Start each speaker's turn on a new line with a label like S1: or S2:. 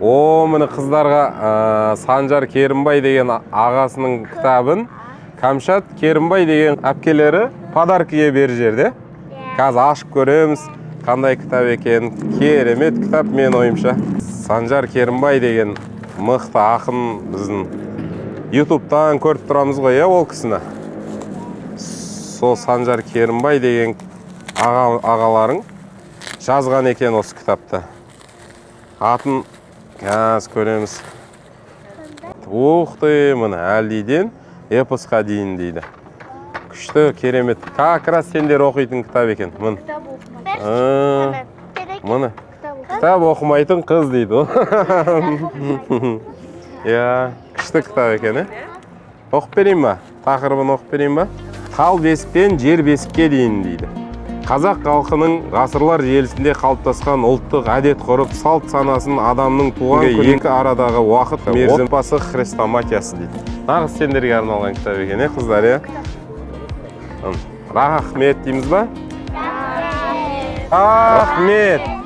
S1: О, міне қыздарға Санжар Керімбай деген ағасының кітабын Камшат Керімбай деген әпкелері подаркіге беріп жерде. Қазір ашып көреміз, қандай кітап екен. Керемет кітап мен ойымша. Санжар Керімбай деген мықты ақын біздің ютубтан көріп тұрамыз ғой, ол кісіні. Сол Санжар Керімбай деген ағаларың жазған екен осы кітапты. Атын қазір көреміз. Уқты, міне әлдейден эпосқа дейін дейді. Күшті, керемет. Как раз сендер оқитын кітап екен. Міне. Кітап оқымайтын қыз дейді. Күшті кітап екен. Оқып берейін ба? Тақырыбын оқып берейін ба? Тал бесіктен жер бесікке дейін дейді. Қазақ халқының ғасырлар желісінде қалыптасқан ұлттық әдет ғұрып салт санасын адамның туған күні екі арадағы уақыт мерзім басы хрестоматиясы дейді. Нағыз сендерге арналған кітап екен, қыздар, Рахмет дейміз ба? Рахмет.